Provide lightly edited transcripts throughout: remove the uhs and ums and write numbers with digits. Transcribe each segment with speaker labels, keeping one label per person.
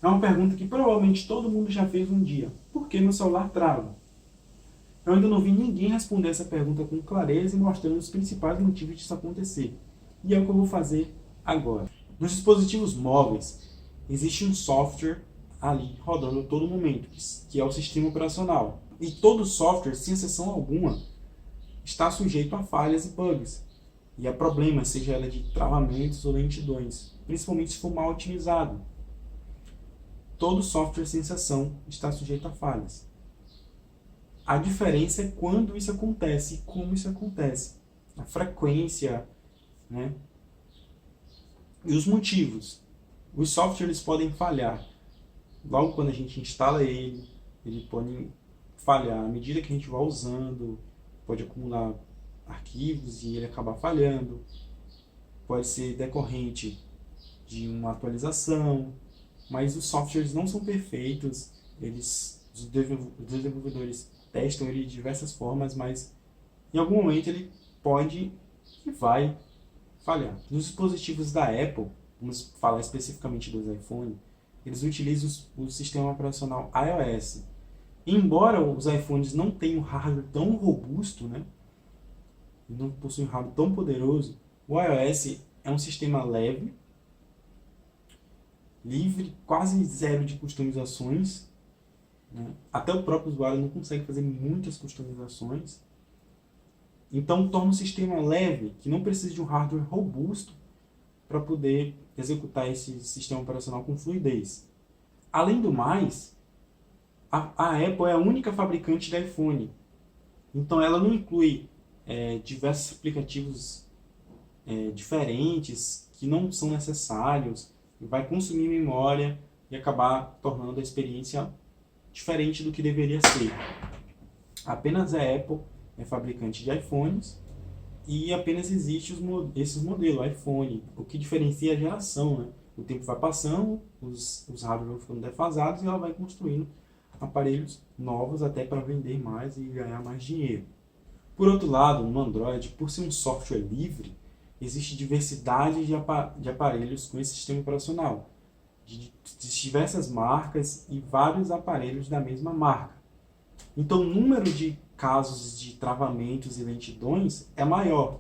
Speaker 1: É uma pergunta que provavelmente todo mundo já fez um dia. Por que meu celular trava? Eu ainda não vi ninguém responder essa pergunta com clareza e mostrando os principais motivos disso acontecer. E é o que eu vou fazer agora. Nos dispositivos móveis, existe um software ali rodando a todo momento, que é o sistema operacional. E todo software, sem exceção alguma, está sujeito a falhas e bugs. E a problemas, seja ela de travamentos ou lentidões, principalmente se for mal otimizado. Todo software, sem exceção, está sujeito a falhas. A diferença é quando isso acontece e como isso acontece. A frequência, né? E os motivos. Os softwares podem falhar. Logo quando a gente instala ele pode falhar. À medida que a gente vai usando, pode acumular arquivos e ele acabar falhando. Pode ser decorrente de uma atualização. Mas os softwares não são perfeitos. Os desenvolvedores testam ele de diversas formas, mas em algum momento ele pode e vai falhar. Nos dispositivos da Apple, vamos falar especificamente dos iPhone, eles utilizam o sistema operacional iOS. Embora os iPhones não tenham hardware tão robusto, né, não possuem um hardware tão poderoso, o iOS é um sistema leve, livre, quase zero de customizações, né? Até o próprio usuário não consegue fazer muitas customizações. Então torna o sistema leve, que não precisa de um hardware robusto para poder executar esse sistema operacional com fluidez. Além do mais, a Apple é a única fabricante de iPhone. Então ela não inclui diversos aplicativos diferentes que não são necessários, e vai consumir memória e acabar tornando a experiência diferente do que deveria ser. Apenas a Apple é fabricante de iPhones e apenas existe esses modelos, iPhone. O que diferencia é a geração, né? O tempo vai passando, os hardware vão ficando defasados e ela vai construindo aparelhos novos até para vender mais e ganhar mais dinheiro. Por outro lado, no Android, por ser um software livre, existe diversidade de aparelhos com esse sistema operacional, de diversas marcas e vários aparelhos da mesma marca. Então, o número de casos de travamentos e lentidões é maior.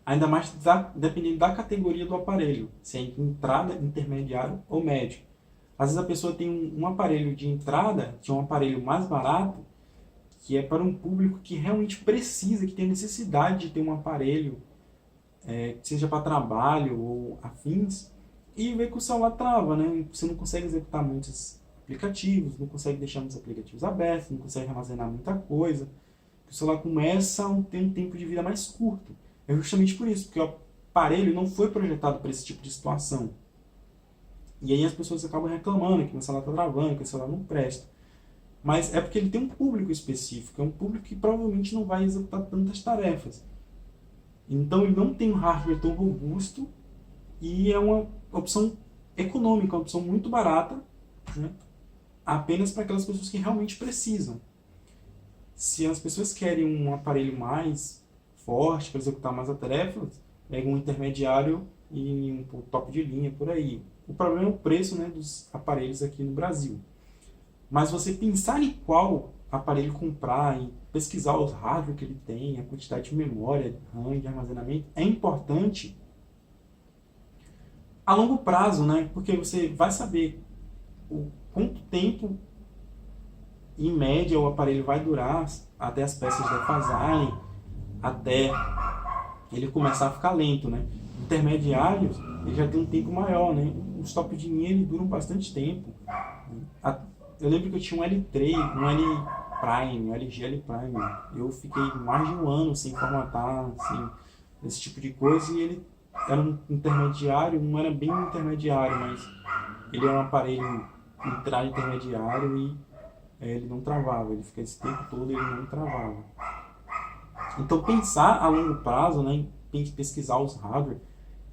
Speaker 1: Ainda mais dependendo da categoria do aparelho, se é entrada, intermediário ou médio. Às vezes a pessoa tem um aparelho de entrada, que é um aparelho mais barato, que é para um público que realmente precisa, que tem necessidade de ter um aparelho, seja para trabalho ou afins, e vê que o celular trava, né? Você não consegue executar muitos aplicativos, não consegue deixar muitos aplicativos abertos, não consegue armazenar muita coisa. O celular começa a ter um tempo de vida mais curto. É justamente por isso, porque o aparelho não foi projetado para esse tipo de situação. E aí as pessoas acabam reclamando que o celular está travando, que o celular não presta. Mas é porque ele tem um público específico, é um público que provavelmente não vai executar tantas tarefas. Então ele não tem um hardware tão robusto e é uma opção econômica, uma opção muito barata, né? Apenas para aquelas pessoas que realmente precisam. Se as pessoas querem um aparelho mais forte para executar mais tarefas, pega um intermediário e um top de linha por aí. O problema é o preço, né, dos aparelhos aqui no Brasil. Mas você pensar em qual aparelho comprar e pesquisar os hardware que ele tem, a quantidade de memória, de RAM, de armazenamento, é importante a longo prazo, né? Porque você vai saber quanto tempo, em média, o aparelho vai durar até as peças defasarem, até ele começar a ficar lento, né? Intermediários, ele já tem um tempo maior, né? Os top de linha, eles duram bastante tempo. Eu lembro que eu tinha um L3, um L Prime, um LG L Prime. Eu fiquei mais de um ano sem formatar, assim, esse tipo de coisa, e ele era um intermediário, não era bem intermediário, mas ele era um aparelho entrada intermediário e ele não travava, ele fica esse tempo todo e ele não travava. Então pensar a longo prazo, né, em pesquisar os hardware,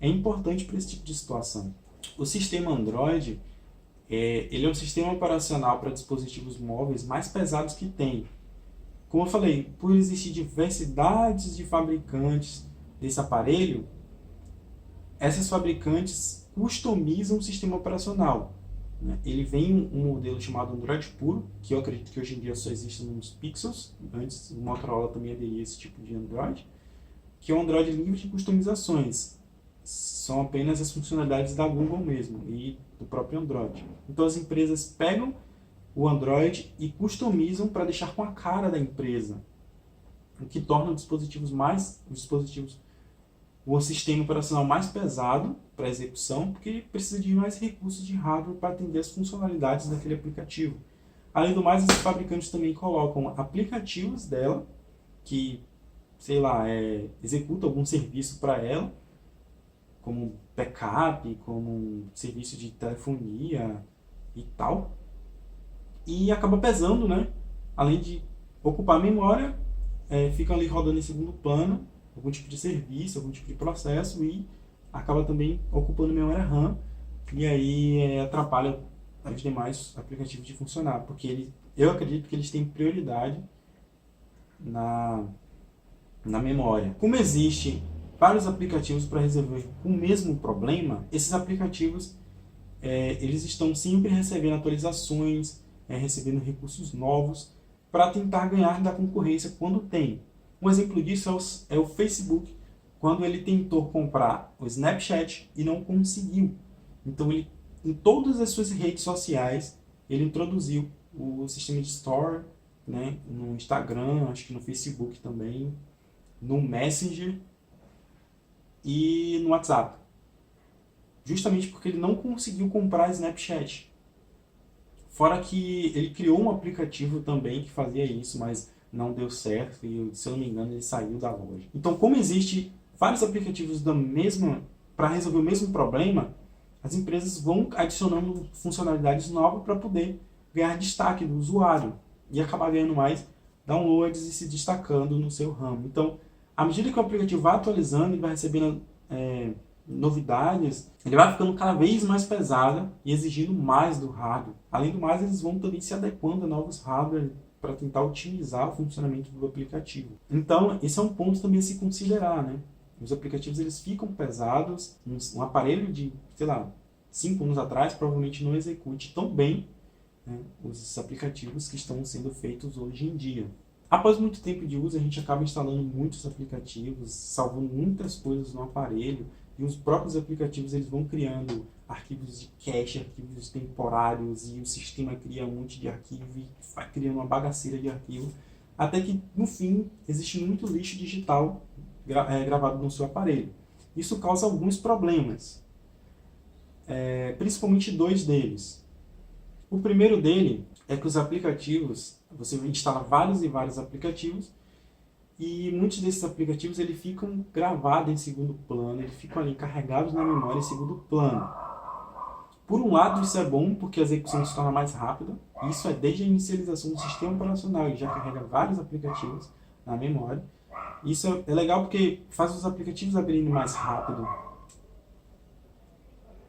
Speaker 1: é importante para esse tipo de situação. O sistema Android, ele é um sistema operacional para dispositivos móveis mais pesados que tem. Como eu falei, por existir diversidades de fabricantes desse aparelho, essas fabricantes customizam o sistema operacional. né? Ele vem um modelo chamado Android puro, que eu acredito que hoje em dia só existe nos Pixels. Antes o Motorola também aderia a esse tipo de Android, que é um Android livre de customizações. São apenas as funcionalidades da Google mesmo e do próprio Android. Então as empresas pegam o Android e customizam para deixar com a cara da empresa, o que torna o sistema operacional mais pesado para execução, porque precisa de mais recursos de hardware para atender as funcionalidades daquele aplicativo. Além do mais, os fabricantes também colocam aplicativos dela, que, sei lá, executa algum serviço para ela, como backup, como um serviço de telefonia e tal, e acaba pesando, né? Além de ocupar a memória, fica ali rodando em segundo plano, algum tipo de serviço, algum tipo de processo, e acaba também ocupando memória RAM, e aí atrapalha os demais aplicativos de funcionar, porque eu acredito que eles têm prioridade na memória. Como existe vários aplicativos para resolver o mesmo problema, esses aplicativos eles estão sempre recebendo atualizações, recebendo recursos novos para tentar ganhar da concorrência quando tem. Um exemplo disso é o Facebook, quando ele tentou comprar o Snapchat e não conseguiu. Então, em todas as suas redes sociais, ele introduziu o sistema de Store, né, no Instagram, acho que no Facebook também, no Messenger e no WhatsApp. Justamente porque ele não conseguiu comprar Snapchat. Fora que ele criou um aplicativo também que fazia isso, mas não deu certo e, se eu não me engano, ele saiu da loja. Então, como existe vários aplicativos para resolver o mesmo problema, as empresas vão adicionando funcionalidades novas para poder ganhar destaque do usuário e acabar ganhando mais downloads e se destacando no seu ramo. Então, à medida que o aplicativo vai atualizando e vai recebendo novidades, ele vai ficando cada vez mais pesado e exigindo mais do hardware. Além do mais, eles vão também se adequando a novos hardware para tentar otimizar o funcionamento do aplicativo. Então, esse é um ponto também a se considerar, né? Os aplicativos eles ficam pesados, um aparelho de, sei lá, 5 anos atrás provavelmente não execute tão bem, né, os aplicativos que estão sendo feitos hoje em dia. Após muito tempo de uso, a gente acaba instalando muitos aplicativos, salvando muitas coisas no aparelho, e os próprios aplicativos eles vão criando arquivos de cache, arquivos temporários, e o sistema cria um monte de arquivo e vai criando uma bagaceira de arquivo, até que, no fim, existe muito lixo digital gravado no seu aparelho. Isso causa alguns problemas, principalmente 2 deles. O primeiro dele é que os aplicativos, você instala vários e vários aplicativos, e muitos desses aplicativos eles ficam gravados em segundo plano, eles ficam ali carregados na memória em segundo plano. Por um lado, isso é bom porque a execução se torna mais rápida. Isso é desde a inicialização do sistema operacional, ele já carrega vários aplicativos na memória. Isso é legal porque faz os aplicativos abrirem mais rápido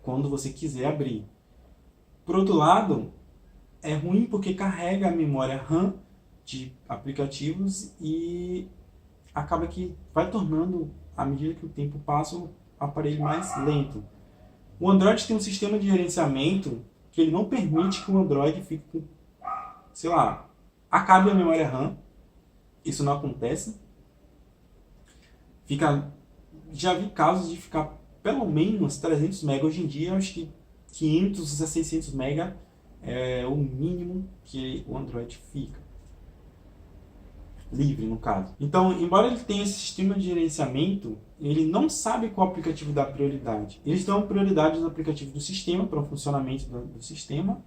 Speaker 1: quando você quiser abrir. Por outro lado, é ruim porque carrega a memória RAM de aplicativos e acaba que vai tornando, à medida que o tempo passa, o aparelho mais lento. O Android tem um sistema de gerenciamento que ele não permite que o Android fique com, sei lá, acabe a memória RAM. Isso não acontece. Já vi casos de ficar pelo menos 300 MB. Hoje em dia, eu acho que 500 a 600 MB é o mínimo que o Android fica. Livre, no caso. Então, embora ele tenha esse sistema de gerenciamento, ele não sabe qual aplicativo dá prioridade. Eles dão prioridade aos aplicativos do sistema, para o funcionamento do sistema,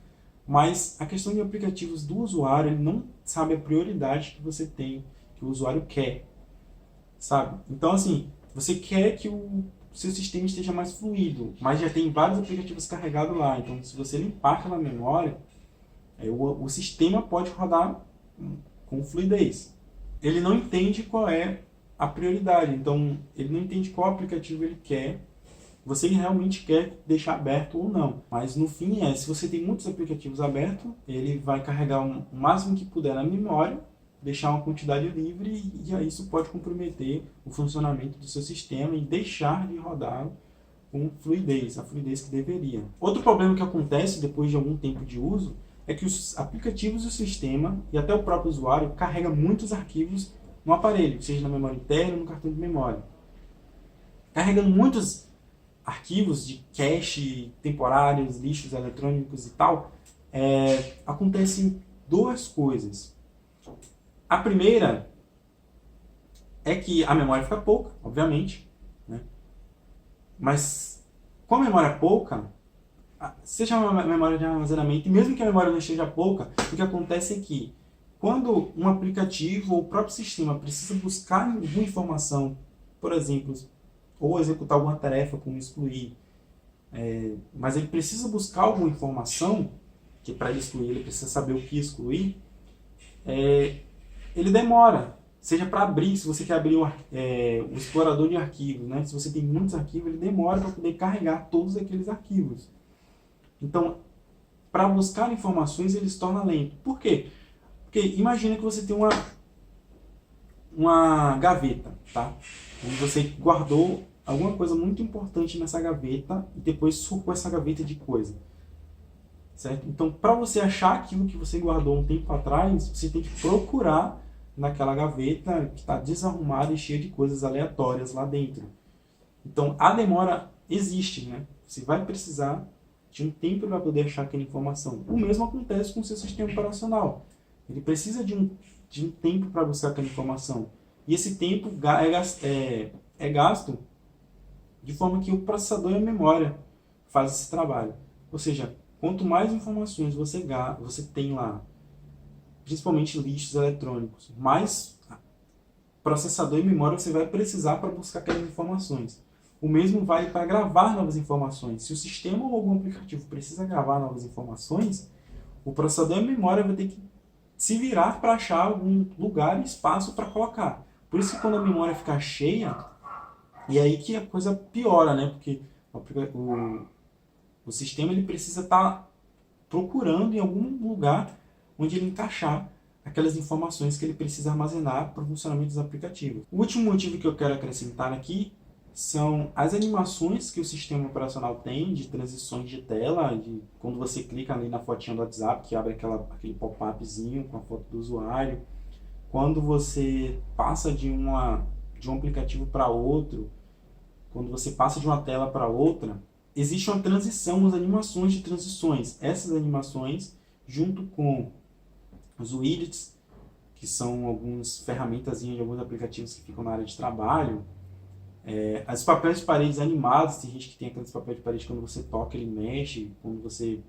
Speaker 1: mas a questão de aplicativos do usuário, ele não sabe a prioridade que você tem, que o usuário quer. Sabe? Então, assim, você quer que o seu sistema esteja mais fluido, mas já tem vários aplicativos carregados lá. Então, se você limpar aquela memória, o sistema pode rodar com fluidez. Ele não entende qual é a prioridade, então ele não entende qual aplicativo ele quer, você realmente quer deixar aberto ou não. Mas no fim se você tem muitos aplicativos abertos, ele vai carregar o máximo que puder na memória, deixar uma quantidade livre e aí isso pode comprometer o funcionamento do seu sistema e deixar de rodar com fluidez, a fluidez que deveria. Outro problema que acontece depois de algum tempo de uso é que os aplicativos do sistema e até o próprio usuário carrega muitos arquivos no aparelho, seja na memória interna ou no cartão de memória. Carregando muitos arquivos de cache temporários, lixos eletrônicos e tal, acontecem duas coisas. A primeira é que a memória fica pouca, obviamente, né? Mas com a memória pouca, seja uma memória de armazenamento, e mesmo que a memória não esteja pouca, o que acontece é que quando um aplicativo ou o próprio sistema precisa buscar alguma informação, por exemplo, ou executar alguma tarefa como excluir, mas ele precisa buscar alguma informação, que para excluir ele precisa saber o que excluir, ele demora. Seja para abrir, se você quer abrir o explorador de arquivos, né? Se você tem muitos arquivos, ele demora para poder carregar todos aqueles arquivos. Então, para buscar informações, ele se torna lento. Por quê? Porque imagina que você tem uma gaveta, tá? Onde você guardou alguma coisa muito importante nessa gaveta e depois surcou essa gaveta de coisa. Certo? Então, para você achar aquilo que você guardou um tempo atrás, você tem que procurar naquela gaveta que está desarrumada e cheia de coisas aleatórias lá dentro. Então, a demora existe, né? Você vai precisar de um tempo para poder achar aquela informação. O mesmo acontece com o seu sistema operacional. Ele precisa de um tempo para buscar aquela informação. E esse tempo é gasto de forma que o processador e a memória fazem esse trabalho. Ou seja, quanto mais informações você tem lá, principalmente lixos eletrônicos, mais processador e memória você vai precisar para buscar aquelas informações. O mesmo vale para gravar novas informações. Se o sistema ou algum aplicativo precisa gravar novas informações, o processador e a memória vai ter que se virar para achar algum lugar e espaço para colocar. Por isso que quando a memória fica cheia, e aí que a coisa piora, né? Porque o sistema ele precisa estar procurando em algum lugar onde ele encaixar aquelas informações que ele precisa armazenar para o funcionamento dos aplicativos. O último motivo que eu quero acrescentar aqui são as animações que o sistema operacional tem de transições de tela, de quando você clica ali na fotinha do WhatsApp, que abre aquele pop-upzinho com a foto do usuário, quando você passa de um aplicativo para outro, quando você passa de uma tela para outra, existe uma transição, as animações de transições. Essas animações, junto com os widgets, que são algumas ferramentas de alguns aplicativos que ficam na área de trabalho, os papéis de paredes animados, tem gente que tem aqueles papéis de parede quando você toca ele mexe, quando você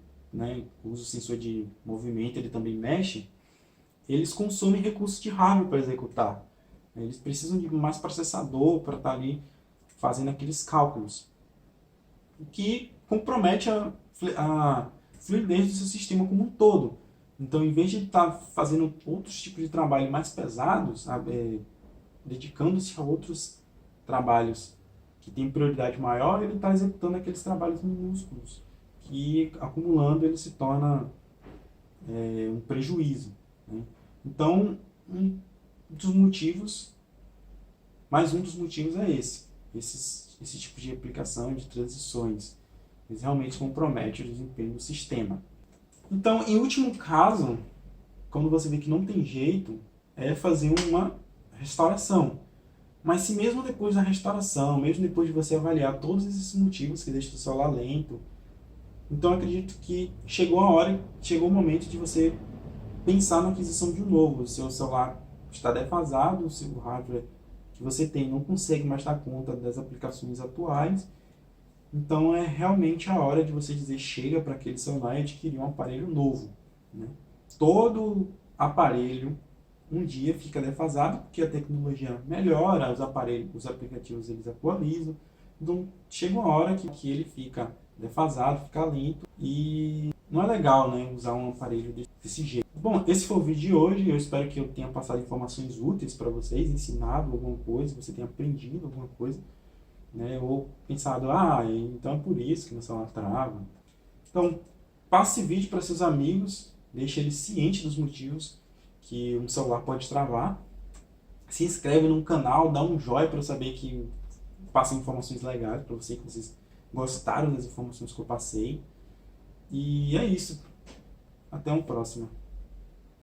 Speaker 1: usa o sensor de movimento ele também mexe, eles consomem recursos de hardware para executar. Eles precisam de mais processador para estar ali fazendo aqueles cálculos, o que compromete a fluidez do seu sistema como um todo. Então, em vez de estar fazendo outros tipos de trabalho mais pesados, dedicando-se a outros trabalhos que têm prioridade maior, ele está executando aqueles trabalhos minúsculos, que acumulando ele se torna um prejuízo, né? Então, mais um dos motivos é esse tipo de aplicação de transições. Eles realmente comprometem o desempenho do sistema. Então, em último caso, quando você vê que não tem jeito, é fazer uma restauração. Mas se mesmo depois da restauração, mesmo depois de você avaliar todos esses motivos que deixam o celular lento, então eu acredito que chegou o momento de você pensar na aquisição de um novo. O seu celular está defasado, o seu hardware que você tem não consegue mais dar conta das aplicações atuais, então é realmente a hora de você dizer chega para aquele celular e adquirir um aparelho novo, né? Todo aparelho um dia fica defasado porque a tecnologia melhora, os aplicativos eles atualizam, então chega uma hora que ele fica defasado, fica lento e não é legal, né, usar um aparelho desse jeito. Bom, esse foi o vídeo de hoje, eu espero que eu tenha passado informações úteis para vocês, ensinado alguma coisa, você tenha aprendido alguma coisa, né, ou pensado, então é por isso que meu celular trava. Então, passe esse vídeo para seus amigos, deixe eles cientes dos motivos que um celular pode travar. Se inscreve no canal, dá um joinha para eu saber que passam informações legais para vocês gostaram das informações que eu passei. E é isso. Até uma próxima.